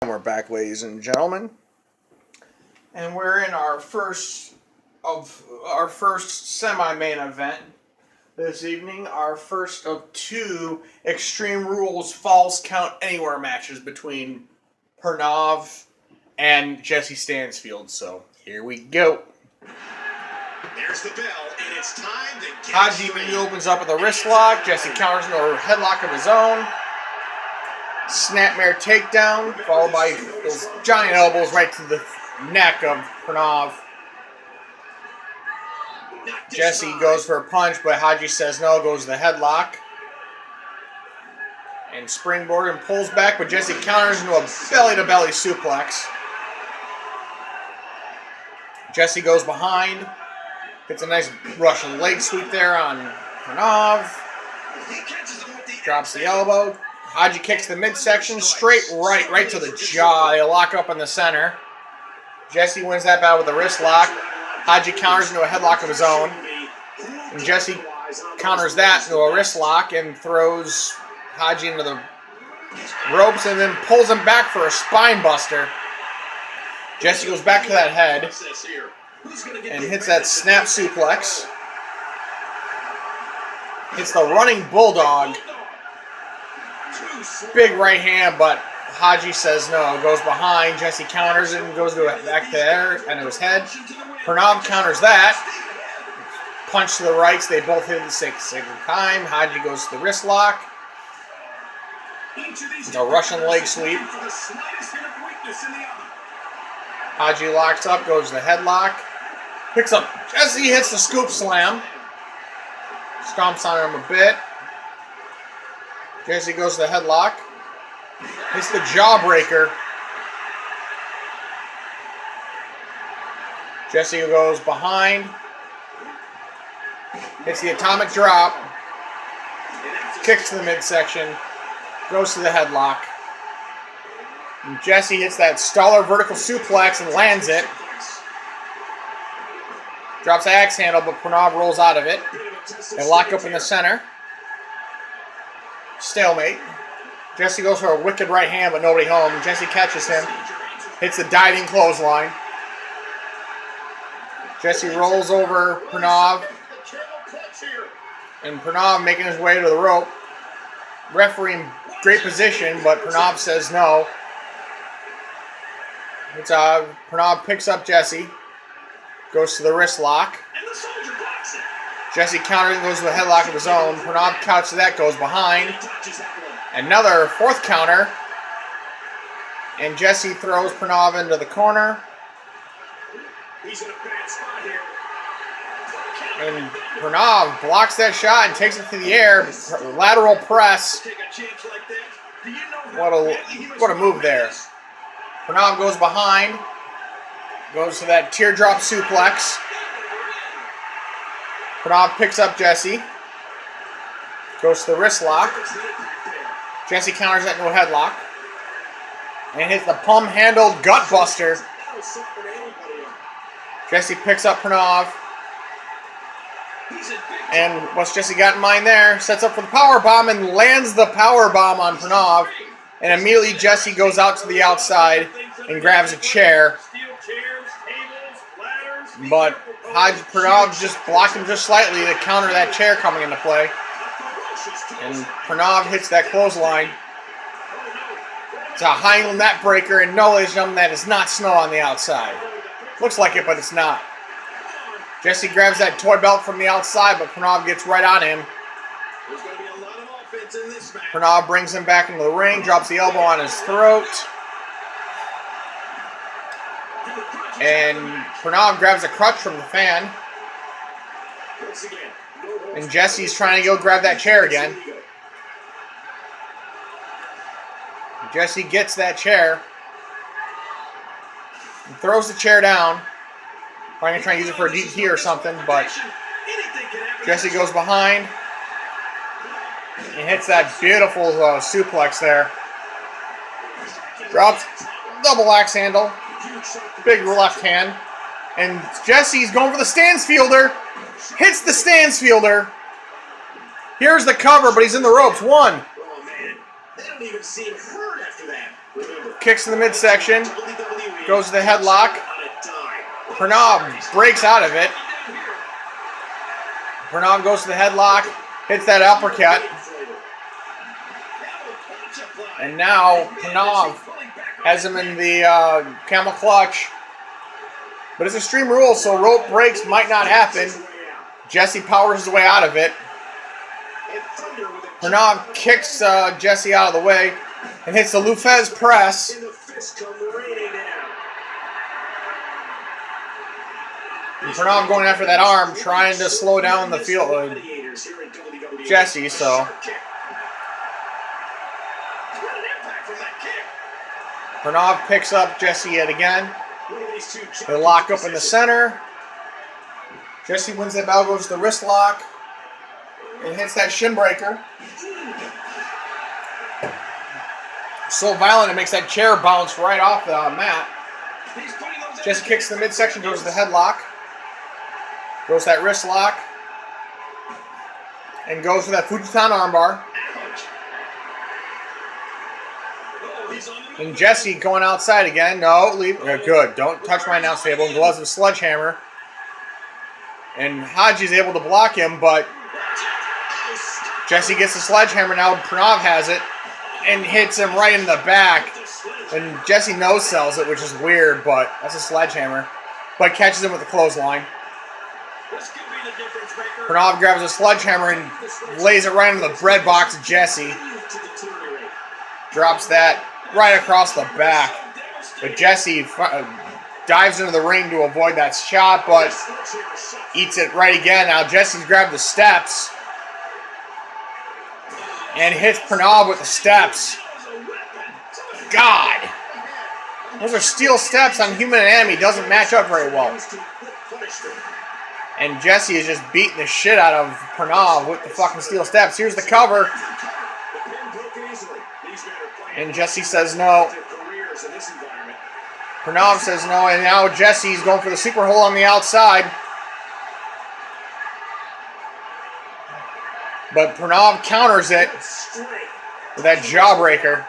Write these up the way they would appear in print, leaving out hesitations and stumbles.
And we're back, ladies and gentlemen, and we're in our first semi-main event this evening. Our first of two Extreme Rules Falls Count Anywhere matches between Pranav and Jesse Stansfield. So here we go. There's the bell, and it's time to get Haji immediately opens up with a wrist lock. Jesse counters into a headlock of his own. Snapmare takedown, followed by those giant elbows right to the neck of Pranav. Jesse goes for a punch, but Haji says no, goes to the headlock. And springboard and pulls back, but Jesse counters into a belly-to-belly suplex. Jesse goes behind, gets a nice Russian leg sweep there on Pranav. Drops the elbow. Haji kicks the midsection, straight right to the jaw. They lock up in the center. Jesse wins that battle with a wrist lock. Haji counters into a headlock of his own. And Jesse counters that into a wrist lock and throws Haji into the ropes and then pulls him back for a spine buster. Jesse goes back to that head and hits that snap suplex. Hits the running bulldog. Big right hand, but Haji says no. Goes behind. Jesse counters it and goes back there and to his head. Pranav counters that. Punch to the right. So they both hit at the same time. Haji goes to the wrist lock. The Russian leg sweep. Haji locks up, goes to the headlock. Picks up. Jesse hits the scoop slam. Stomps on him a bit. Jesse goes to the headlock. Hits the jawbreaker. Jesse goes behind. Hits the atomic drop. Kicks to the midsection. Goes to the headlock. And Jesse hits that stellar vertical suplex and lands it. Drops the axe handle, but Pranav rolls out of it. They lock up in the center. Stalemate. Jesse goes for a wicked right hand, but nobody home. Jesse catches him. Hits the diving clothesline. Jesse rolls over Pranav. And Pranav making his way to the rope. Referee in great position, but Pranav says no. Pranav picks up Jesse. Goes to the wrist lock. Jesse counters and goes to a headlock of his own. Pranav counters that, goes behind. Another fourth counter. And Jesse throws Pranav into the corner. And Pranav blocks that shot and takes it to the air. Lateral press. What a move there. Pranav goes behind. Goes to that teardrop suplex. Pranav picks up Jesse. Goes to the wrist lock. Jesse counters that into a headlock. And hits the palm-handled gut buster. Jesse picks up Pranav. And what's Jesse got in mind there? Sets up for the power bomb and lands the power bomb on Pranav. And immediately Jesse goes out to the outside and grabs a chair. But Pranav just blocked him just slightly to counter that chair coming into play. And Pranav hits that clothesline. It's a high angle net breaker, and no, ladies and gentlemen, that is not snow on the outside. Looks like it, but it's not. Jesse grabs that toy belt from the outside, but Pranav gets right on him. Pranav brings him back into the ring, drops the elbow on his throat. And Pranav grabs a crutch from the fan. And Jesse's trying to go grab that chair again. Jesse gets that chair. And throws the chair down. Probably going to try and use it for a DDT or something, but Jesse goes behind. And hits that beautiful suplex there. Drops double axe handle. Big left hand. And Jesse's going for the Stansfielder. Hits the Stansfielder. Here's the cover, but he's in the ropes. One. Oh, man. They don't even seem hurt after that. kicks in the midsection, goes to the headlock. Pranav breaks out of it. Pranav goes to the headlock, hits that uppercut. And now Pranav has him in the camel clutch. But it's Extreme Rules, so rope breaks might not happen. Jesse powers his way out of it. Pranav kicks Jesse out of the way and hits the Lufez press. And Pranav going after that arm, trying to slow down the field. Jesse, so. Pranav picks up Jesse yet again. They lock up in the center. Jesse wins that battle, goes to the wrist lock, and hits that shin breaker. So violent it makes that chair bounce right off the mat. Jesse kicks the midsection, goes to the headlock. Goes to that wrist lock. And goes for that Fujitan armbar. And Jesse going outside again. No, leave. Good. Don't touch my announce table. Gloves of sledgehammer. And Haji's able to block him, but Jesse gets the sledgehammer. Now Pranav has it and hits him right in the back. And Jesse no-sells it, which is weird, but that's a sledgehammer. But catches him with a clothesline. Pranav grabs a sledgehammer and lays it right into the bread box of Jesse. Drops that right across the back. But Jesse dives into the ring to avoid that shot, but eats it right again. Now Jesse's grabbed the steps and hits Pranav with the steps. God! Those are steel steps on human anatomy. Doesn't match up very well. And Jesse is just beating the shit out of Pranav with the fucking steel steps. Here's the cover. And Jesse says no. Pranav says no, and now Jesse's going for the super hold on the outside. But Pranav counters it with that jawbreaker.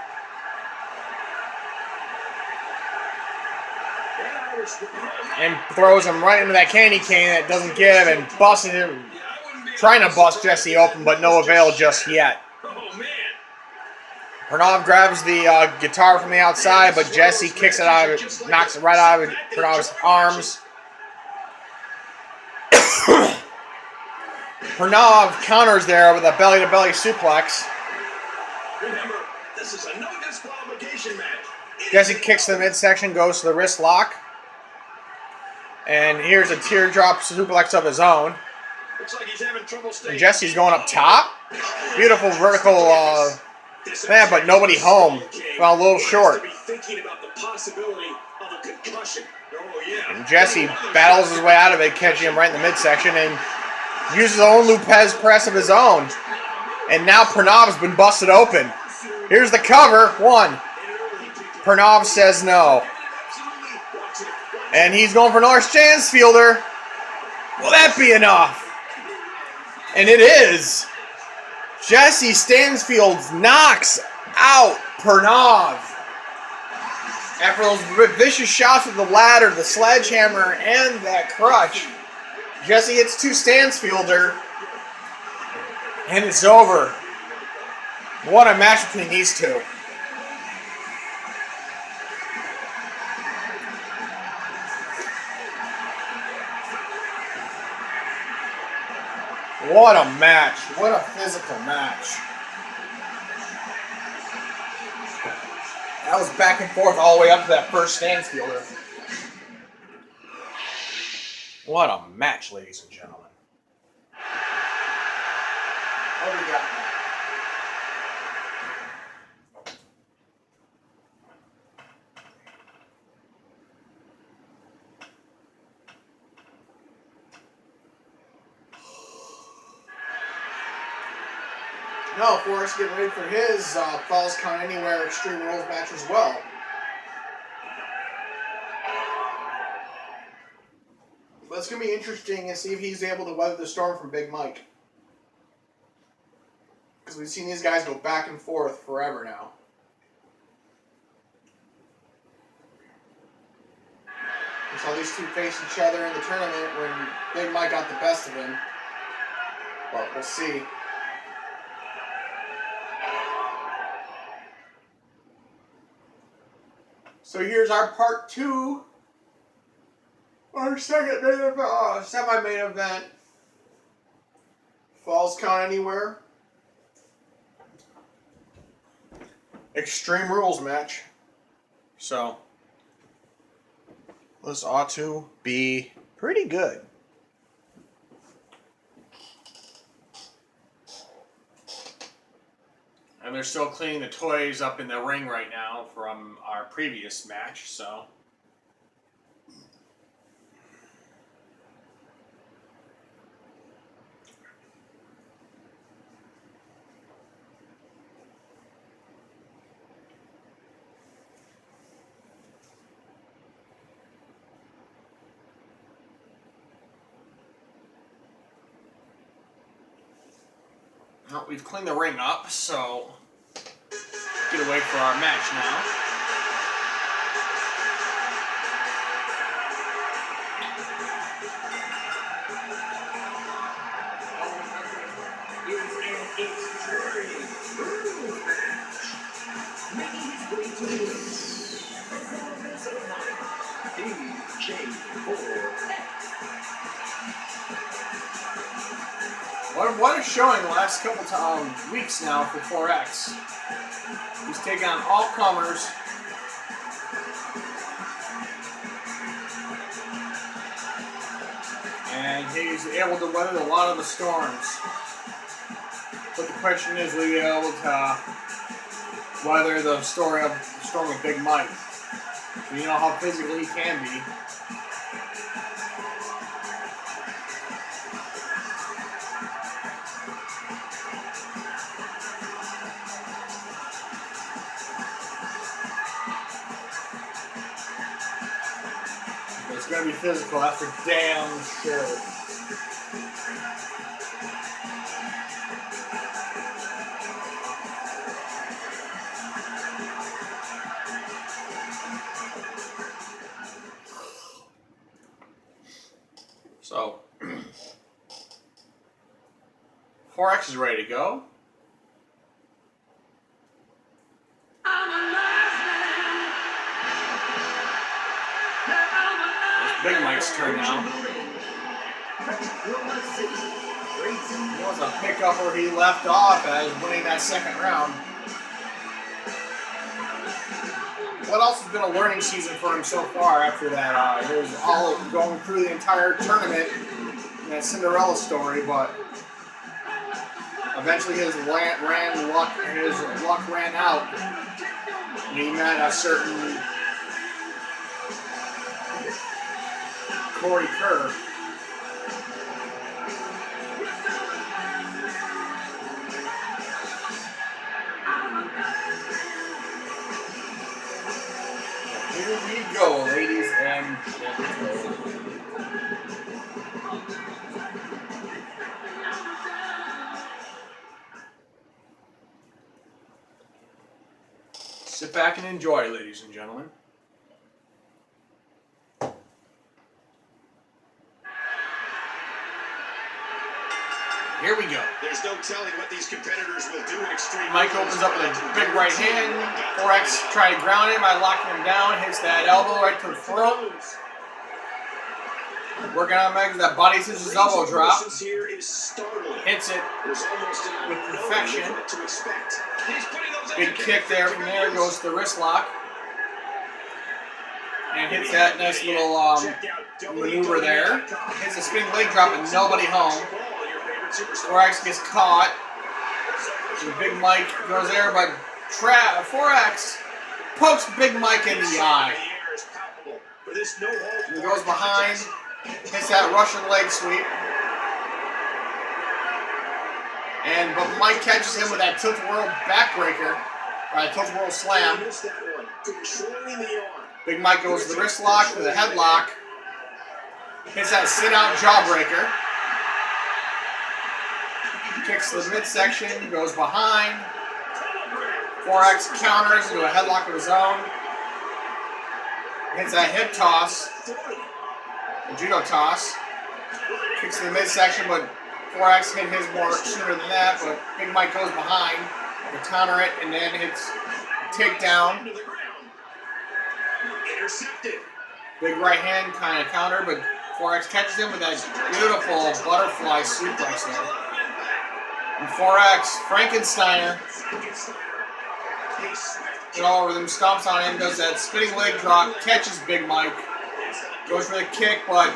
And throws him right into that candy cane that doesn't give and busting him, trying to bust Jesse open, but no avail just yet. Pranav grabs the guitar from the outside, but Jesse kicks it out of it, knocks it right out of Pranav's arms. Pranav counters there with a belly-to-belly suplex. Remember, this is a no disqualification match. Jesse kicks the midsection, goes to the wrist lock. And here's a teardrop suplex of his own. Looks like he's having trouble staying. And Jesse's going up top. Beautiful vertical man, but nobody home. Fell a little short. And Jesse battles his way out of it, catching him right in the midsection, and uses his own Lupez press of his own. And now Pranav's been busted open. Here's the cover. One. Pranav says no. And he's going for another Stansfielder. Will that be enough? And it is. Jesse Stansfield knocks out Pranav. After those vicious shots with the ladder, the sledgehammer, and that crutch, Jesse hits two Stansfielder. And it's over. What a match between these two. What a match. What a physical match. That was back and forth all the way up to that first Stansfielder. What a match, ladies and gentlemen. What do we got? No, Forrest getting ready for his Falls Count Anywhere Extreme Rules match as well. But it's going to be interesting to see if he's able to weather the storm from Big Mike. Because we've seen these guys go back and forth forever now. So these two face each other in the tournament when Big Mike got the best of him. But we'll see. So here's our part 2. Our second main event, semi-main event. Falls count anywhere. Extreme Rules match. So this ought to be pretty good. And they're still cleaning the toys up in the ring right now from our previous match, so. Well, we've cleaned the ring up, so get away for our match now. What a showing the last couple weeks now for 4X. He's taking on all comers. And he's able to weather a lot of the storms. But the question is, will he be able to weather the storm of Big Mike? You know how physical he can be. It's going to be physical, that's for damn sure. So, 4X is ready to go. Big Mike's turn now. He wants to pick up where he left off as winning that second round. What else has been a learning season for him so far after that? It was all going through the entire tournament in that Cinderella story, but eventually his luck ran out. And he met a certain Corey Kerr. Here we go, ladies and gentlemen. Sit back and enjoy, ladies and gentlemen. Here we go. There's no telling what these competitors will do in extreme. Mike opens up with a big right hand. 4X trying to ground him by locking him down. Hits that elbow right to the throat. Working on Meg. That body scissors elbow drop. Hits it with perfection. Big kick there. From there goes to the wrist lock. And hits that nice little maneuver there. Hits a spinning leg drop and nobody home. 4X gets caught. And Big Mike goes there, but 4X pokes Big Mike in the eye. He goes behind, hits that Russian leg sweep. But Mike catches him with that tilt-a-whirl backbreaker, or that tilt-a-whirl slam. Big Mike goes to the wrist lock, to the headlock. Hits that sit-out jawbreaker. Kicks to the midsection, goes behind. 4X counters into a headlock of his own. Hits that hip toss. A judo toss. Kicks to the midsection, but 4X hit his more sooner than that, but Big Mike goes behind to counter it and then hits a takedown. Intercepted. Big right hand kind of counter, but 4X catches him with that beautiful butterfly suplex there. And 4X, Frankensteiner, get all over them, stomps on him, does that spinning leg drop, catches Big Mike, goes for the kick, but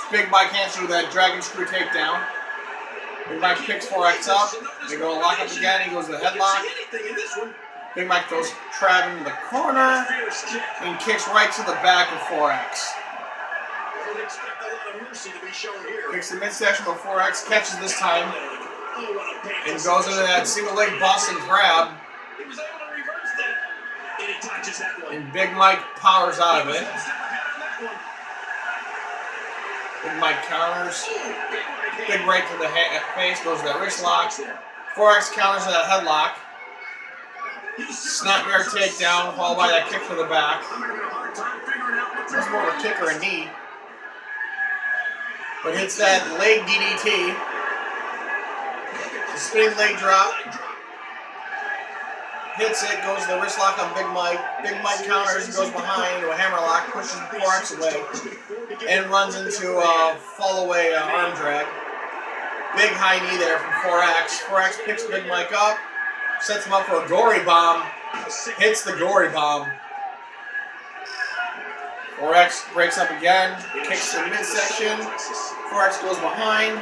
Big Mike answers with that dragon screw takedown. Big Mike picks 4X up, they go lock up again, he goes to the headlock. Big Mike throws Trav into the corner and kicks right to the back of 4X. Kicks the midsection, but 4X catches this time and goes into that single leg Boston grab. And Big Mike powers out of it. Big Mike counters. Big right to the face, goes to that wrist lock. 4X counters to that headlock. Snapmare takedown, followed by that kick to the back. That's more of a kick or a knee. But hits that leg DDT. The spinning leg drop. Hits it, goes to the wrist lock on Big Mike. Big Mike counters, goes behind to a hammerlock, pushes 4X away, and runs into a fall away arm drag. Big high knee there from 4X. 4X picks Big Mike up, sets him up for a gory bomb, hits the gory bomb. 4X breaks up again, kicks to the midsection. 4X goes behind,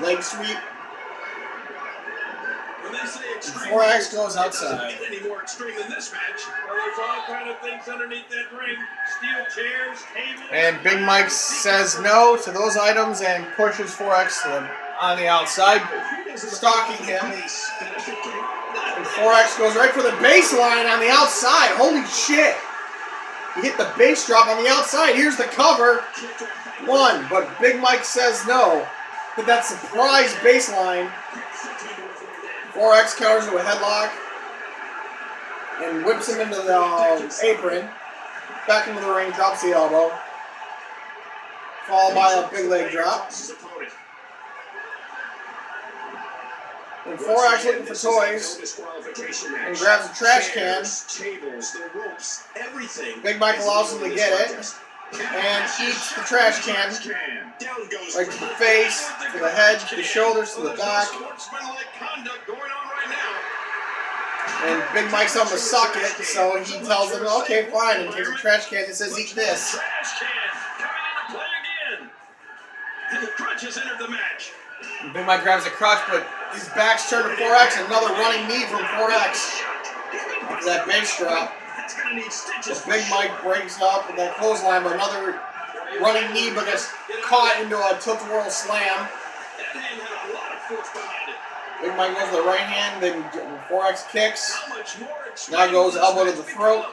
leg sweep. 4X goes outside. Any more extreme than this match? Well, there's all kind of things underneath that ring. Steel chairs, tables. And Big Mike says no to those items and pushes 4X on the outside, stalking him. And 4X goes right for the baseline on the outside. Holy shit! He hit the base drop on the outside. Here's the cover. One, but Big Mike says no. But that surprise baseline. 4X counters to a headlock and whips him into the apron. Back into the ring, drops the elbow. Followed by a big leg drop. And 4X looking for toys and grabs a trash can. Big Mike allows him to get it and eats the trash can right to the face, to the head, to the shoulders, to the back. And Big Mike's on the suck it, so he tells him, okay, fine, and takes a trash can and says, eat this. And Big Mike grabs a crutch, but his back's turned to 4X, another running knee from 4X. After that base drop. So Big Mike breaks up with that clothesline, but another running knee, but gets caught into a tilt-a-whirl slam. Big Mike goes to the right hand, then 4X kicks. Now goes elbow to the throat.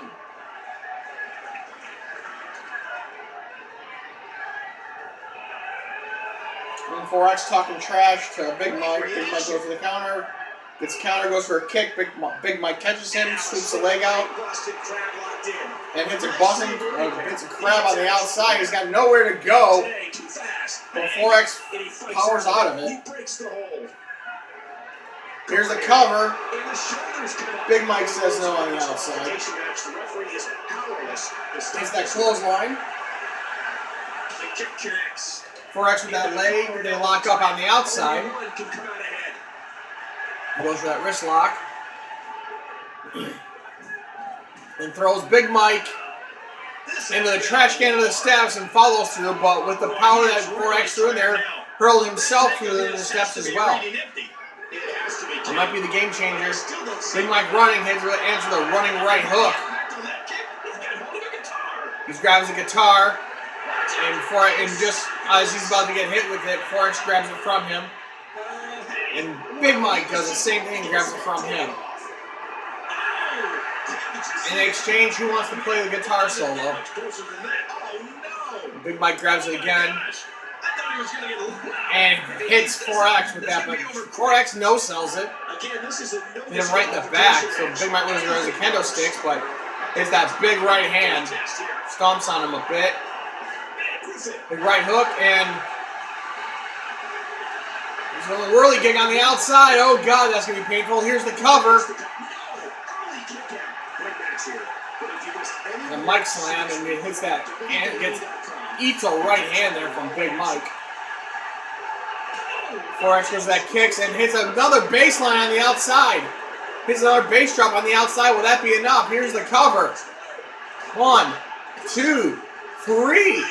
And 4X talking trash to Big Mike. Big Mike goes to the counter. Gets counter, goes for a kick. Big Mike catches him, sweeps the leg out, and hits a crab on the outside. He's got nowhere to go. But 4X powers out of it. Here's the cover. Big Mike says no on the outside. Hits that clothesline. 4X with that leg. They lock up on the outside. Goes for that wrist lock. And throws Big Mike into the trash can of the steps and follows through, but with the power that 4X threw in there, hurled himself through the steps as well. It might be the game changer. Big Mike running, answer the running right hook. He grabs a guitar, and just as he's about to get hit with it, 4X grabs it from him. And Big Mike does the same thing, grabs it from him. In exchange, who wants to play the guitar solo? Big Mike grabs it again and hits 4X with that, but 4X no-sells it. Hit him right in the back, so Big Mike loses as a kendo sticks, but hits that big right hand, stomps on him a bit. Big right hook, and he's going to really kick on the outside. Oh, God, that's going to be painful. Here's the cover. The Mike slam, and it hits that, and eats a right hand there from Big Mike. 4X goes that kicks and hits another baseline on the outside. Hits another base drop on the outside. Will that be enough? Here's the cover. 1, 2, 3,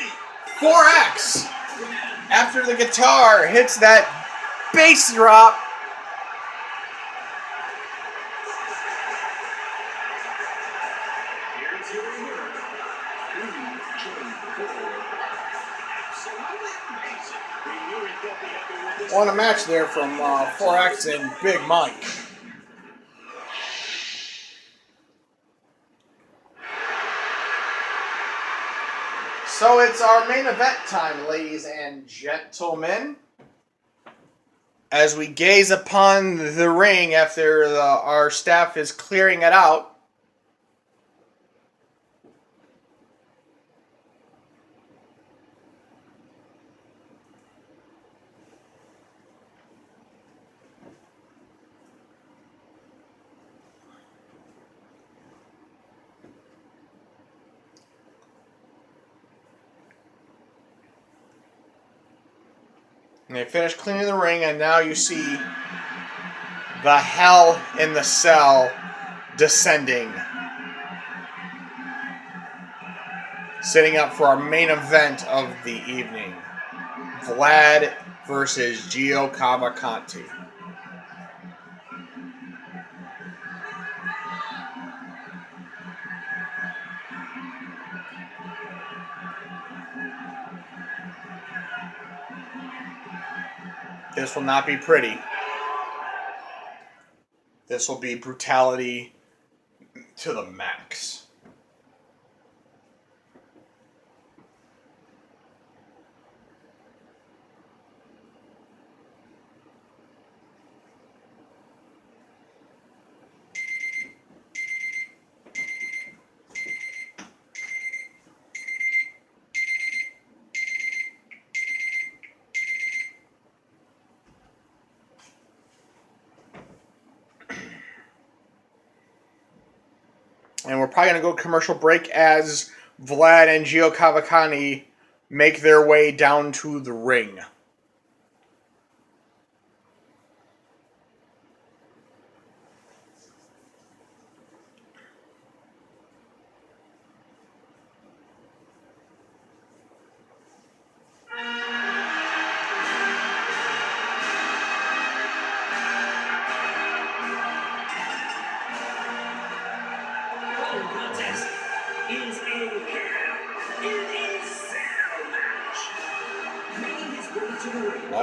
4X. After the guitar hits that bass drop. What a match there from 4X and Big Mike. So it's our main event time, ladies and gentlemen. As we gaze upon the ring after our staff is clearing it out. And they finish cleaning the ring, and now you see the Hell in the Cell descending. Setting up for our main event of the evening. Vlad versus Gio Cavalcanti. This will not be pretty. This will be brutality to the max. And we're probably going to go commercial break as Vlad and Gio Cavalcanti make their way down to the ring.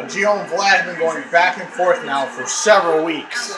Gio and Vlad have been going back and forth now for several weeks.